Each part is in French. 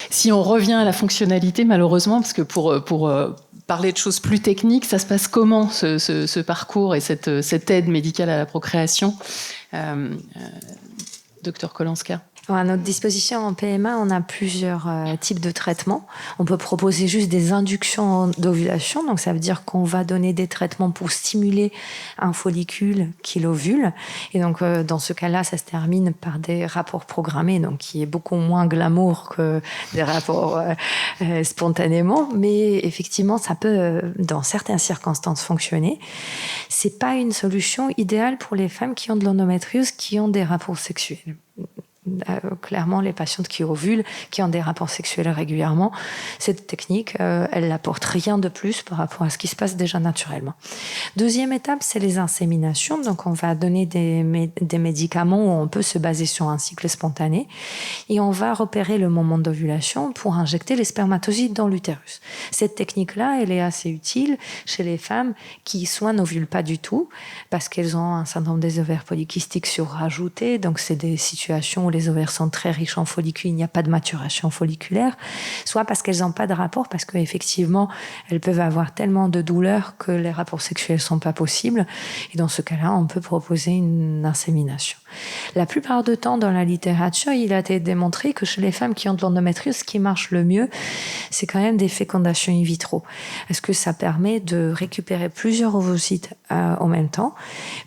Si on revient à la fonctionnalité, malheureusement, parce que pour parler de choses plus techniques, ça se passe comment ce parcours et cette aide médicale à la procréation, Docteur Kolanska? À notre disposition en PMA, on a plusieurs types de traitements. On peut proposer juste des inductions d'ovulation, donc ça veut dire qu'on va donner des traitements pour stimuler un follicule qui l'ovule. Et donc dans ce cas-là, ça se termine par des rapports programmés, donc qui est beaucoup moins glamour que des rapports spontanément, mais effectivement, ça peut dans certaines circonstances fonctionner. C'est pas une solution idéale pour les femmes qui ont de l'endométriose, qui ont des rapports sexuels. Clairement, les patientes qui ovulent, qui ont des rapports sexuels régulièrement, cette technique, elle n'apporte rien de plus par rapport à ce qui se passe déjà naturellement. Deuxième étape, c'est les inséminations. Donc, on va donner des médicaments où on peut se baser sur un cycle spontané et on va repérer le moment d'ovulation pour injecter les spermatozoïdes dans l'utérus. Cette technique-là, elle est assez utile chez les femmes qui soit n'ovulent pas du tout parce qu'elles ont un syndrome des ovaires polykystiques surajouté. Donc, c'est des situations où les ovaires sont très riches en follicules, il n'y a pas de maturation folliculaire, soit parce qu'elles n'ont pas de rapport, parce qu'effectivement, elles peuvent avoir tellement de douleurs que les rapports sexuels ne sont pas possibles. Et dans ce cas-là, on peut proposer une insémination. La plupart du temps, dans la littérature, il a été démontré que chez les femmes qui ont de l'endométriose, ce qui marche le mieux, c'est quand même des fécondations in vitro. Parce que ça permet de récupérer plusieurs ovocytes en même temps,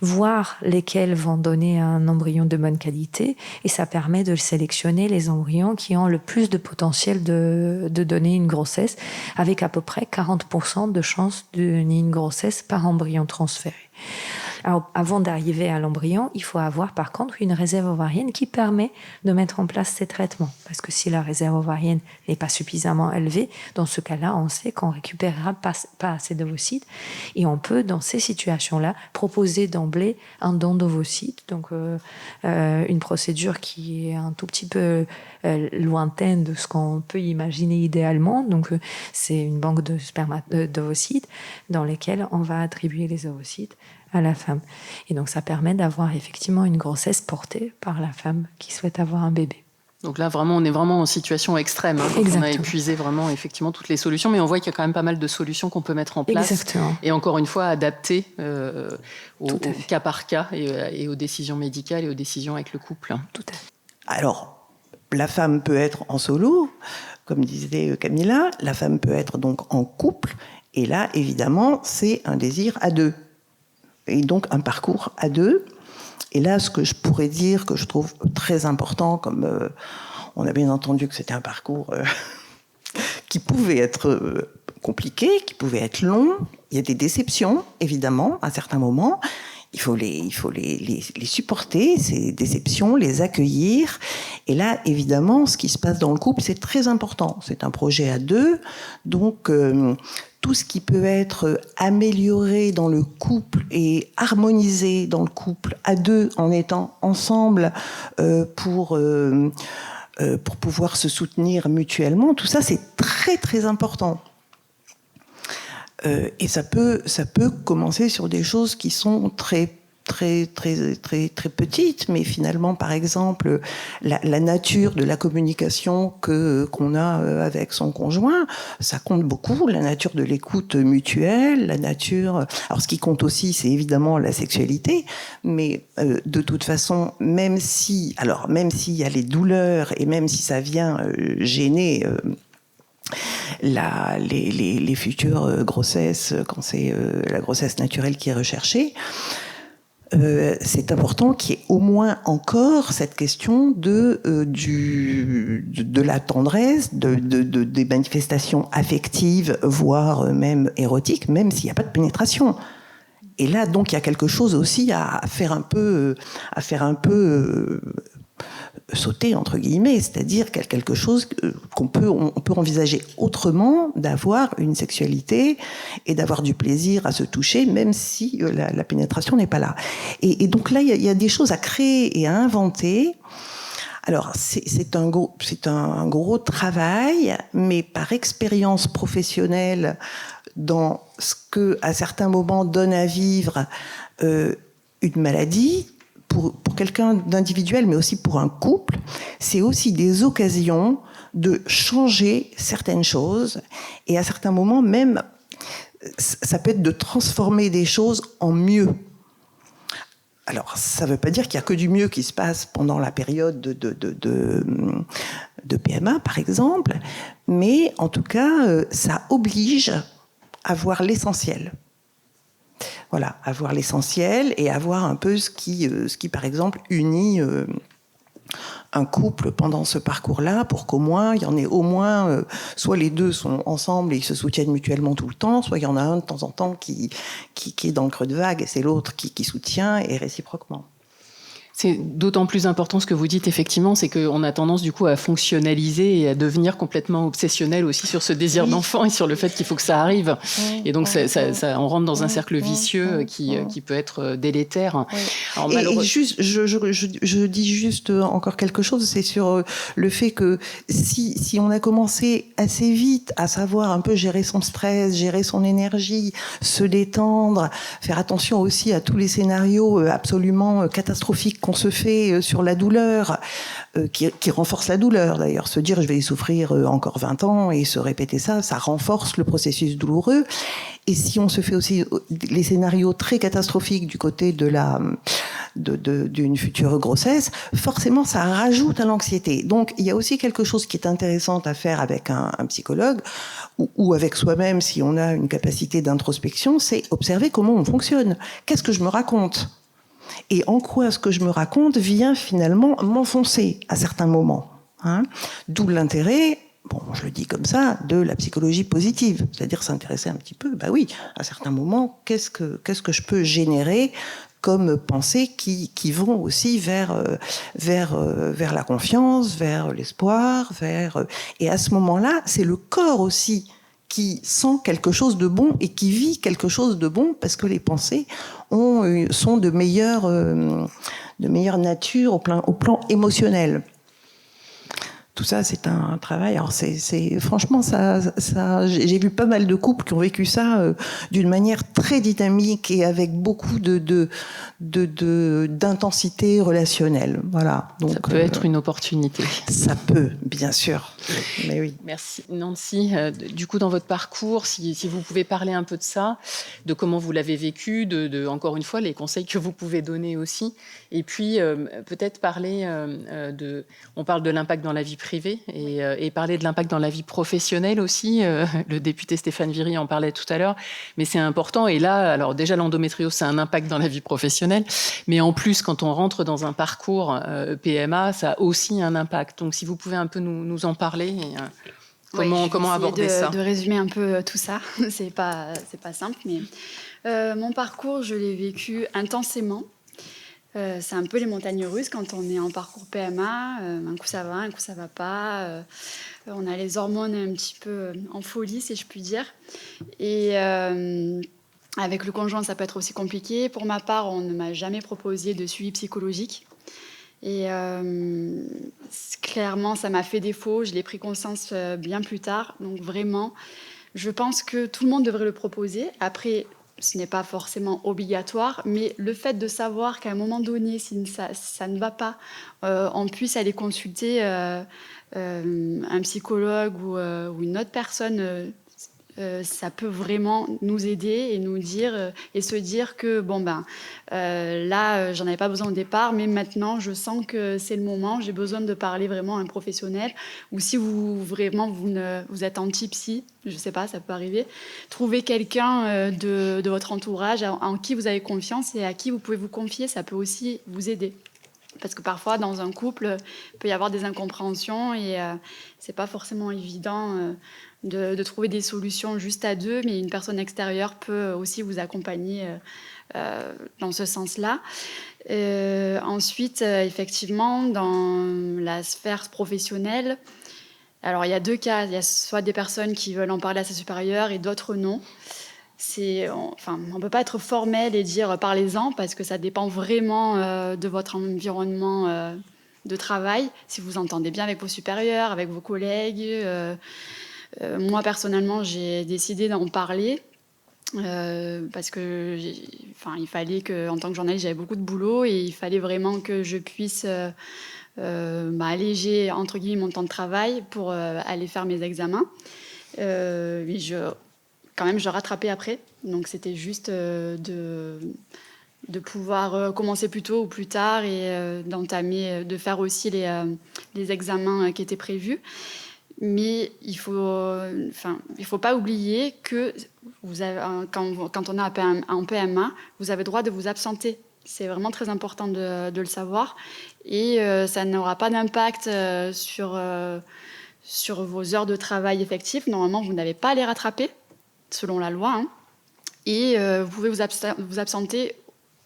voir lesquels vont donner un embryon de bonne qualité, et ça permet de sélectionner les embryons qui ont le plus de potentiel de donner une grossesse, avec à peu près 40% de chances de donner une grossesse par embryon transféré. Alors, avant d'arriver à l'embryon, il faut avoir par contre une réserve ovarienne qui permet de mettre en place ces traitements. Parce que si la réserve ovarienne n'est pas suffisamment élevée, dans ce cas-là, on sait qu'on récupérera pas assez d'ovocytes et on peut, dans ces situations-là, proposer d'emblée un don d'ovocytes. Donc, une procédure qui est un tout petit peu lointaine de ce qu'on peut imaginer idéalement. Donc, c'est une banque d'ovocytes dans lesquelles on va attribuer les ovocytes à la femme. Et donc, ça permet d'avoir effectivement une grossesse portée par la femme qui souhaite avoir un bébé. Donc là, vraiment, on est vraiment en situation extrême. On a épuisé vraiment effectivement toutes les solutions, mais on voit qu'il y a quand même pas mal de solutions qu'on peut mettre en place. Exactement. Et encore une fois, adaptées au cas par cas et aux décisions médicales et aux décisions avec le couple. Tout à fait. Alors, la femme peut être en solo, comme disait Camilla, la femme peut être donc en couple, et là, évidemment, c'est un désir à deux. Et donc un parcours à deux. Et là, ce que je pourrais dire, que je trouve très important, comme on a bien entendu que c'était un parcours qui pouvait être compliqué, qui pouvait être long. Il y a des déceptions, évidemment, à certains moments. Il faut les supporter, ces déceptions, les accueillir. Et là, évidemment, ce qui se passe dans le couple, c'est très important. C'est un projet à deux, donc tout ce qui peut être amélioré dans le couple et harmonisé dans le couple à deux en étant ensemble pour pouvoir se soutenir mutuellement, tout ça, c'est très, très important. Et ça peut commencer sur des choses qui sont très petites, mais finalement, par exemple, la nature de la communication qu'on a avec son conjoint, ça compte beaucoup. La nature de l'écoute mutuelle, la nature. Alors, ce qui compte aussi, c'est évidemment la sexualité, mais de toute façon, même s'il y a les douleurs et même si ça vient gêner. Les futures grossesses, quand c'est la grossesse naturelle qui est recherchée, c'est important qu'il y ait au moins encore cette question de la tendresse, des manifestations affectives, voire même érotiques, même s'il n'y a pas de pénétration. Et là, donc, il y a quelque chose aussi à faire un peu sauter, entre guillemets, c'est-à-dire quelque chose on peut envisager autrement, d'avoir une sexualité et d'avoir du plaisir à se toucher, même si la pénétration n'est pas là. Et donc là, il y a des choses à créer et à inventer. Alors, c'est un gros travail, mais par expérience professionnelle, dans ce que, à certains moments, donne à vivre une maladie, pour quelqu'un d'individuel, mais aussi pour un couple, c'est aussi des occasions de changer certaines choses, et à certains moments même, ça peut être de transformer des choses en mieux. Alors, ça ne veut pas dire qu'il n'y a que du mieux qui se passe pendant la période de PMA, par exemple, mais en tout cas, ça oblige à voir l'essentiel. Voilà, à voir l'essentiel et à voir un peu ce qui par exemple, unit un couple pendant ce parcours-là, pour qu'au moins, il y en ait au moins, soit les deux sont ensemble et ils se soutiennent mutuellement tout le temps, soit il y en a un de temps en temps qui est dans le creux de vague et c'est l'autre qui soutient, et réciproquement. C'est d'autant plus important ce que vous dites, effectivement, c'est qu'on a tendance du coup à fonctionnaliser et à devenir complètement obsessionnel aussi sur ce désir d'enfant et sur le fait qu'il faut que ça arrive. Et donc on rentre dans un cercle vicieux qui peut être délétère. Alors, et juste, je dis juste encore quelque chose, c'est sur le fait que si on a commencé assez vite à savoir un peu gérer son stress, gérer son énergie, se détendre, faire attention aussi à tous les scénarios absolument catastrophiques qu'on se fait sur la douleur, qui renforce la douleur d'ailleurs. Se dire je vais y souffrir encore 20 ans et se répéter ça renforce le processus douloureux. Et si on se fait aussi les scénarios très catastrophiques du côté d'une future grossesse, forcément ça rajoute à l'anxiété. Donc il y a aussi quelque chose qui est intéressant à faire avec un psychologue ou avec soi-même si on a une capacité d'introspection, c'est observer comment on fonctionne. Qu'est-ce que je me raconte ? Et en quoi ce que je me raconte vient finalement m'enfoncer à certains moments. D'où l'intérêt, bon, je le dis comme ça, de la psychologie positive, c'est-à-dire s'intéresser un petit peu, bah oui, à certains moments, qu'est-ce que je peux générer comme pensées qui vont aussi vers la confiance, vers l'espoir, et à ce moment-là, c'est le corps aussi qui sent quelque chose de bon et qui vit quelque chose de bon, parce que les pensées sont de meilleure nature au plan émotionnel. Tout ça, c'est un travail. Alors, franchement, j'ai vu pas mal de couples qui ont vécu ça d'une manière très dynamique et avec beaucoup d'intensité relationnelle. Voilà. Donc, ça peut être une opportunité. Ça peut, bien sûr. Mais oui. Merci Nancy. Du coup, dans votre parcours, si vous pouvez parler un peu de ça, de comment vous l'avez vécu, encore une fois, les conseils que vous pouvez donner aussi, et puis peut-être parler on parle de l'impact dans la vie privée et parler de l'impact dans la vie professionnelle aussi. Le député Stéphane Viry en parlait tout à l'heure, mais c'est important. Et là, alors déjà l'endométriose, c'est un impact dans la vie professionnelle, mais en plus, quand on rentre dans un parcours PMA, ça a aussi un impact. Donc, si vous pouvez un peu nous en parler et comment aborder ça. De résumer un peu tout ça, c'est pas simple, mais mon parcours, je l'ai vécu intensément. C'est un peu les montagnes russes quand on est en parcours PMA. Un coup ça va, un coup ça va pas. On a les hormones un petit peu en folie, si je puis dire. Et avec le conjoint, ça peut être aussi compliqué. Pour ma part, on ne m'a jamais proposé de suivi psychologique. Et clairement, ça m'a fait défaut. Je l'ai pris conscience bien plus tard. Donc vraiment, je pense que tout le monde devrait le proposer. Après, ce n'est pas forcément obligatoire, mais le fait de savoir qu'à un moment donné, si ça ne va pas, on puisse aller consulter un psychologue ou une autre personne, ça peut vraiment nous aider et nous dire et se dire que là, j'en avais pas besoin au départ, mais maintenant, je sens que c'est le moment, j'ai besoin de parler vraiment à un professionnel. Ou si vous êtes anti-psy, je sais pas, ça peut arriver, trouvez quelqu'un de votre entourage en qui vous avez confiance et à qui vous pouvez vous confier, ça peut aussi vous aider. Parce que parfois, dans un couple, il peut y avoir des incompréhensions et c'est pas forcément évident de trouver des solutions juste à deux, mais une personne extérieure peut aussi vous accompagner dans ce sens-là. Ensuite, effectivement, dans la sphère professionnelle, alors il y a deux cas. Il y a soit des personnes qui veulent en parler à ses supérieurs et d'autres non. On ne peut pas être formel et dire parlez-en parce que ça dépend vraiment de votre environnement de travail. Si vous entendez bien avec vos supérieurs, avec vos collègues. Moi, personnellement, j'ai décidé d'en parler parce que il fallait que, en tant que journaliste, j'avais beaucoup de boulot et il fallait vraiment que je puisse alléger entre guillemets mon temps de travail pour aller faire mes examens. Et quand même, je rattrapais après. Donc, c'était juste de pouvoir commencer plus tôt ou plus tard et de faire aussi les examens qui étaient prévus. Mais il faut pas oublier que quand on est en PMA, vous avez le droit de vous absenter. C'est vraiment très important de le savoir. Et ça n'aura pas d'impact sur vos heures de travail effectives. Normalement, vous n'avez pas à les rattraper, selon la loi. Hein. Et vous pouvez vous absenter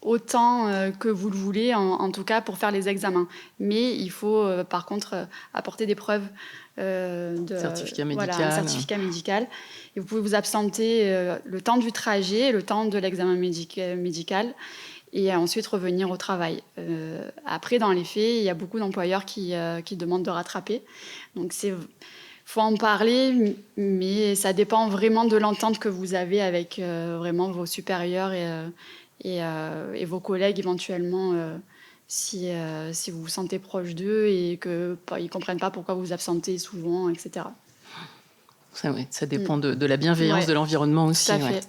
autant que vous le voulez, en tout cas pour faire les examens. Mais il faut, par contre, apporter des preuves certificat médical. Un certificat médical. Et vous pouvez vous absenter le temps du trajet, le temps de l'examen médical, et ensuite revenir au travail. Après, dans les faits, il y a beaucoup d'employeurs qui demandent de rattraper. Donc, faut en parler, mais ça dépend vraiment de l'entente que vous avez avec vraiment vos supérieurs et vos collègues éventuellement, si vous vous sentez proche d'eux et qu'ils ne comprennent pas pourquoi vous vous absentez souvent, etc. Ça dépend de la bienveillance de l'environnement aussi. Tout à fait.